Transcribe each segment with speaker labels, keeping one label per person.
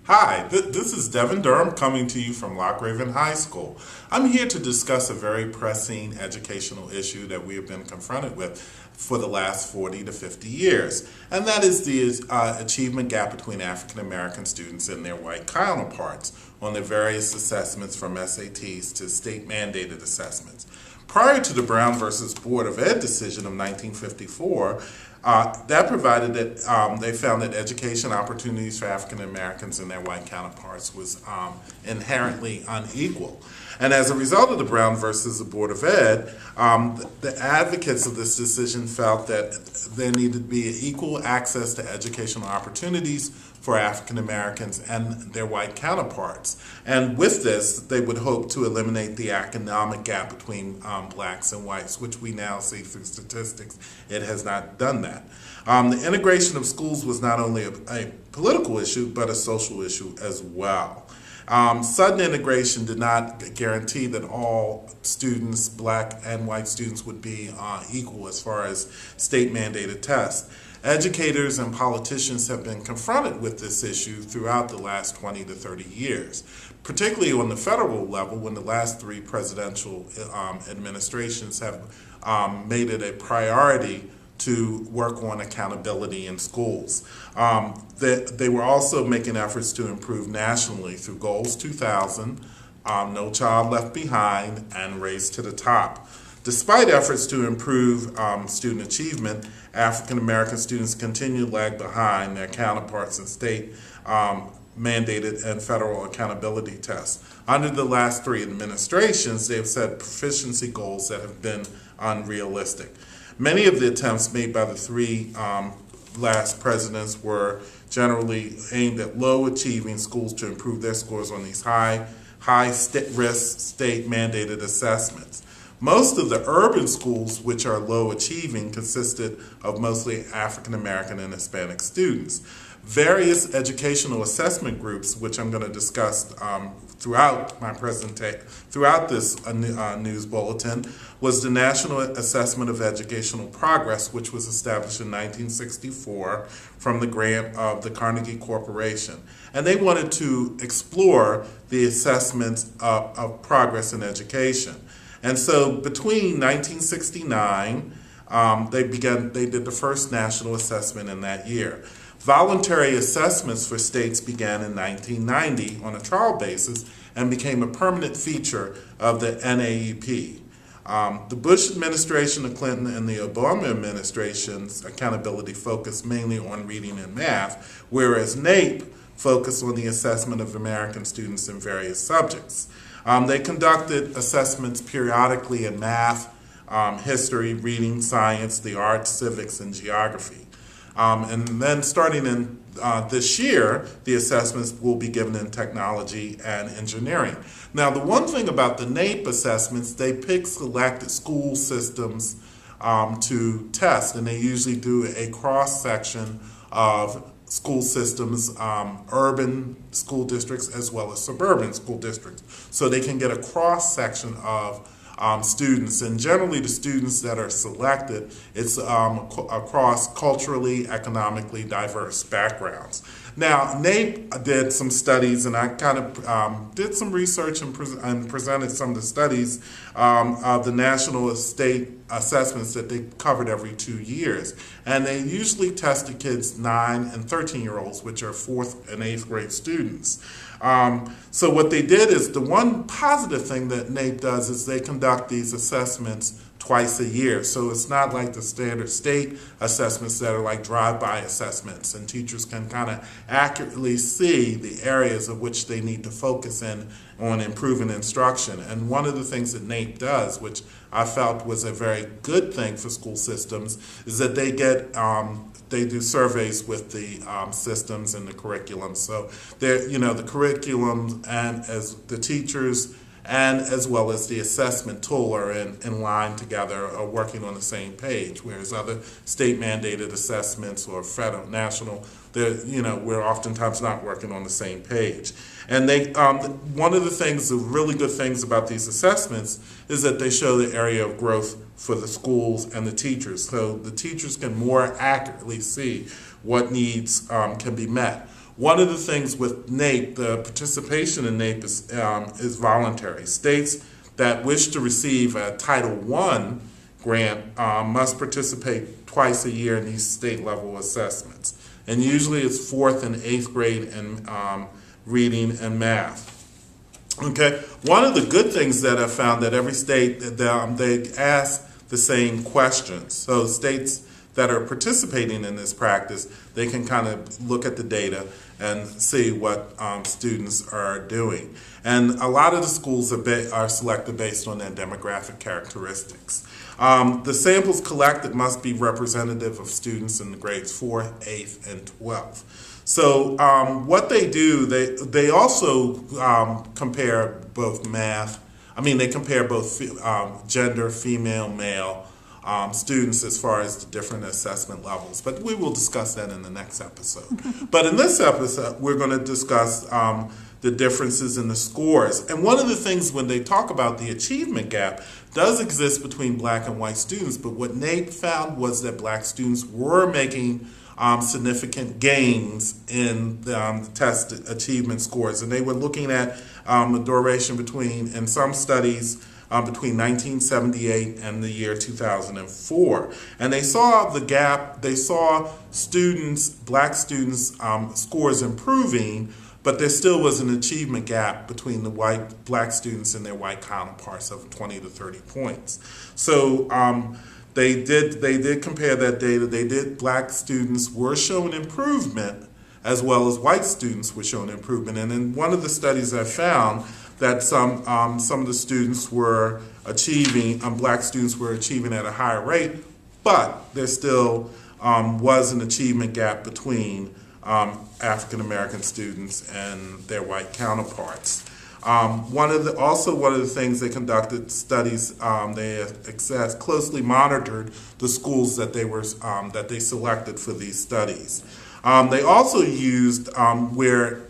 Speaker 1: Hi, this is Devin Durham coming to you from Loch Raven High School. I'm here to discuss a very pressing educational issue that we have been confronted with for the last 40 to 50 years, and that is the achievement gap between African American students and their white counterparts on the various assessments from SATs to state mandated assessments. Prior to the Brown versus Board of Ed decision of 1954, that provided that they found that education opportunities for African Americans and their white counterparts was inherently unequal. And as a result of the Brown versus the Board of Ed, the advocates of this decision felt that there needed to be equal access to educational opportunities for African Americans and their white counterparts. And with this, they would hope to eliminate the economic gap between blacks and whites, which we now see through statistics. It has not done that. The integration of schools was not only a political issue, but a social issue as well. Sudden integration did not guarantee that all students, black and white students, would be equal as far as state mandated tests. Educators and politicians have been confronted with this issue throughout the last 20 to 30 years, particularly on the federal level when the last three presidential administrations have made it a priority to work on accountability in schools. They were also making efforts to improve nationally through Goals 2000, No Child Left Behind, and Race to the Top. Despite efforts to improve student achievement, African American students continue to lag behind their counterparts in state mandated and federal accountability tests. Under the last three administrations, they have set proficiency goals that have been unrealistic. Many of the attempts made by the three last presidents were generally aimed at low achieving schools to improve their scores on these high risk state mandated assessments. Most of the urban schools, which are low achieving, consisted of mostly African American and Hispanic students. Various educational assessment groups, which I'm going to discuss throughout my presentation, throughout this news bulletin, was the National Assessment of Educational Progress, which was established in 1964 from the grant of the Carnegie Corporation. And they wanted to explore the assessments of progress in education. And so between 1969, they did the first national assessment in that year. Voluntary assessments for states began in 1990 on a trial basis and became a permanent feature of the NAEP. The Bush administration, the Clinton, and the Obama administration's accountability focused mainly on reading and math, whereas NAEP focused on the assessment of American students in various subjects. They conducted assessments periodically in math, history, reading, science, the arts, civics, and geography. And then starting in this year, the assessments will be given in technology and engineering. Now, the one thing about the NAEP assessments, they pick selected school systems to test, and they usually do a cross-section of school systems, urban school districts as well as suburban school districts. So they can get a cross-section of students, and generally the students that are selected, it's across culturally, economically diverse backgrounds. Now, NAEP did some studies, and I kind of did some research and presented some of the studies of the national state assessments that they covered every 2 years. And they usually tested kids 9 and 13-year-olds, which are 4th and 8th grade students. So what they did is, the one positive thing that NAEP does is they conduct these assessments twice a year. So it's not like the standard state assessments that are like drive-by assessments, and teachers can kind of accurately see the areas of which they need to focus in on improving instruction. And one of the things that NAEP does, which I felt was a very good thing for school systems, is that they do surveys with the systems and the curriculum. So the curriculum and as the teachers and as well as the assessment tool are in line together, are working on the same page, whereas other state mandated assessments or federal, national, we're oftentimes not working on the same page. And one of the really good things about these assessments is that they show the area of growth for the schools and the teachers. So the teachers can more accurately see what needs can be met. One of the things with NAEP, the participation in NAEP is voluntary. States that wish to receive a Title I grant must participate twice a year in these state level assessments. And usually it's 4th and 8th grade in reading and math. Okay, one of the good things that I found that every state, they ask the same questions. So states that are participating in this practice, they can kind of look at the data and see what students are doing. And a lot of the schools are selected based on their demographic characteristics. The samples collected must be representative of students in the grades 4, 8, and 12. So what they do, they also compare both they compare both gender, female, male, students as far as the different assessment levels. But we will discuss that in the next episode. But in this episode, we're going to discuss the differences in the scores. And one of the things when they talk about the achievement gap does exist between black and white students, but what NAEP found was that black students were making significant gains in the test achievement scores. And they were looking at a duration in some studies, between 1978 and the year 2004. And they saw the gap, they saw black students' scores improving, but there still was an achievement gap between the black students and their white counterparts of 20 to 30 points. So they did compare that data. Black students were showing improvement as well as white students were showing improvement. And in one of the studies I found that some of the students were achieving, black students were achieving at a higher rate, but there still was an achievement gap between African American students and their white counterparts. One of the things they conducted studies, they closely monitored the schools that they selected for these studies. They also used on the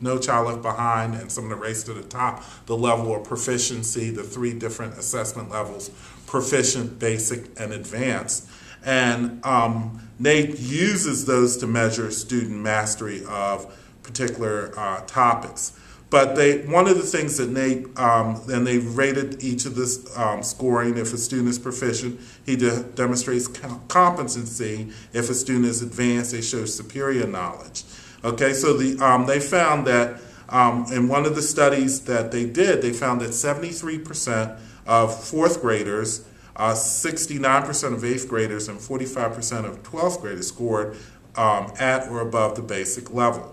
Speaker 1: No Child Left Behind and some of the Race to the Top, the level of proficiency, the 3 different assessment levels: proficient, basic, and advanced. And NAEP uses those to measure student mastery of particular topics. But one of the things that NAEP, and they rated each of this scoring. If a student is proficient, he demonstrates competency. If a student is advanced, they show superior knowledge. Okay, so they found that in one of the studies that they did, they found that 73% of 4th graders, 69% of 8th graders, and 45% of 12th graders scored at or above the basic level.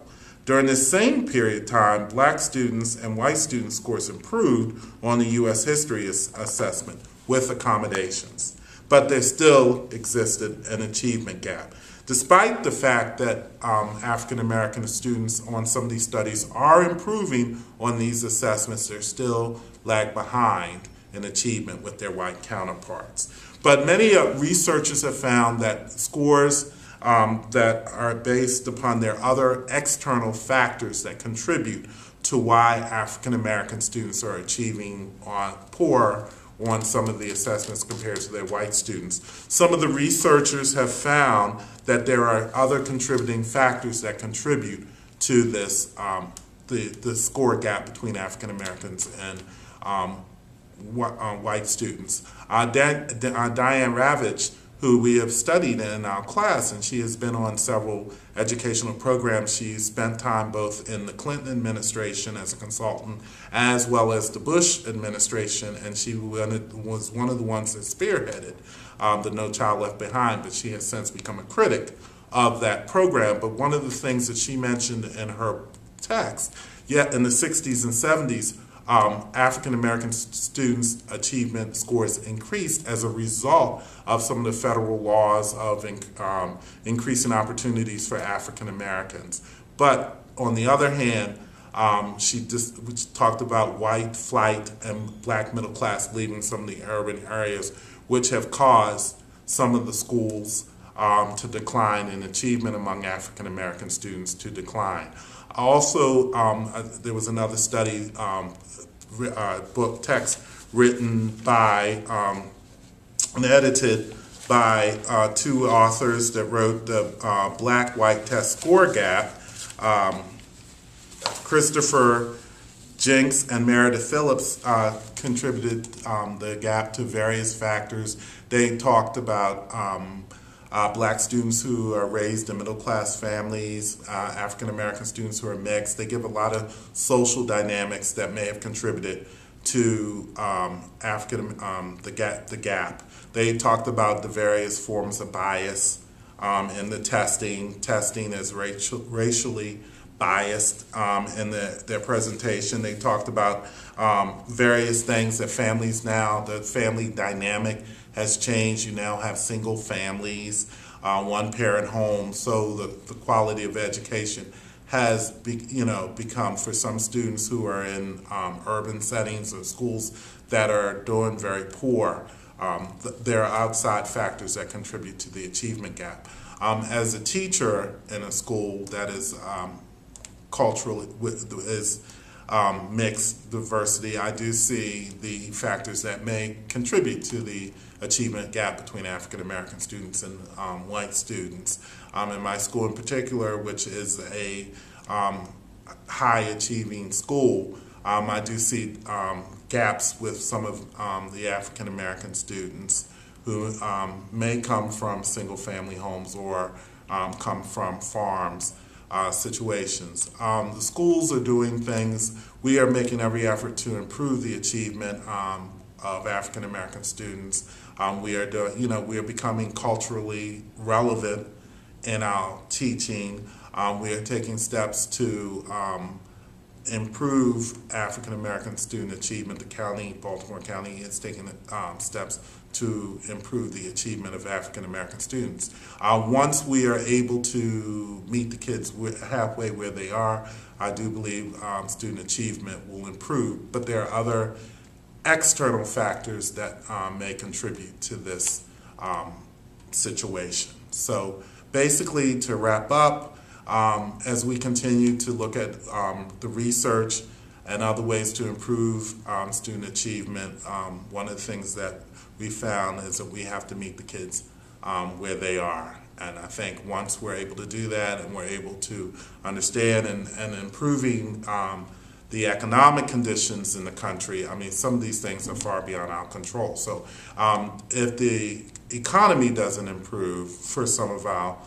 Speaker 1: During this same period of time, black students and white students' scores improved on the U.S. history assessment with accommodations, but there still existed an achievement gap. Despite the fact that African American students on some of these studies are improving on these assessments, they still lag behind in achievement with their white counterparts. But many researchers have found that scores that are based upon their other external factors that contribute to why African American students are achieving poor on some of the assessments compared to their white students. Some of the researchers have found that there are other contributing factors that contribute to this, the score gap between African Americans and white students. Diane Ravitch, who we have studied in our class, and she has been on several educational programs. She spent time both in the Clinton administration as a consultant as well as the Bush administration, and she was one of the ones that spearheaded the No Child Left Behind, but she has since become a critic of that program. But one of the things that she mentioned in her text, yet in the 60s and 70s, African American students' achievement scores increased as a result of some of the federal laws of increasing opportunities for African Americans. But on the other hand, she talked about white flight and black middle class leaving some of the urban areas, which have caused some of the schools to decline in achievement among African American students to decline. Also, there was another study, book text written by and edited by two authors that wrote the Black-White Test Score Gap, Christopher Jenks and Meredith Phillips contributed the gap to various factors. They talked about black students who are raised in middle-class families, African-American students who are mixed. They give a lot of social dynamics that may have contributed to the gap. They talked about the various forms of bias in the testing. Testing is racially biased in their presentation. They talked about various things that families now, the family dynamic has changed. You now have single families, one-parent homes, so the quality of education has become, for some students who are in urban settings or schools that are doing very poor, there are outside factors that contribute to the achievement gap. As a teacher in a school that is culturally is mixed diversity, I do see the factors that may contribute to the achievement gap between African American students and white students. In my school in particular, which is a high achieving school, I do see gaps with some of the African American students who may come from single family homes or come from farms. Situations. The schools are doing things. We are making every effort to improve the achievement of African American students. We are doing, we are becoming culturally relevant in our teaching. We are taking steps to improve African American student achievement. The county, Baltimore County, is taking steps to improve the achievement of African American students. Once we are able to meet the kids halfway where they are, I do believe student achievement will improve. But there are other external factors that may contribute to this situation. So basically, to wrap up, as we continue to look at the research and other ways to improve student achievement, one of the things that we found is that we have to meet the kids where they are. And I think once we're able to do that and we're able to understand and improving the economic conditions in the country, I mean, some of these things are far beyond our control. So if the economy doesn't improve for some of our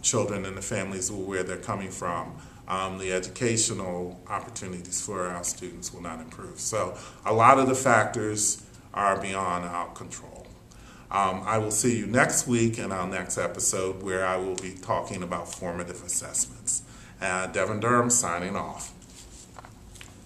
Speaker 1: children and the families where they're coming from, the educational opportunities for our students will not improve. So a lot of the factors are beyond our control. I will see you next week in our next episode where I will be talking about formative assessments. Devin Durham signing off.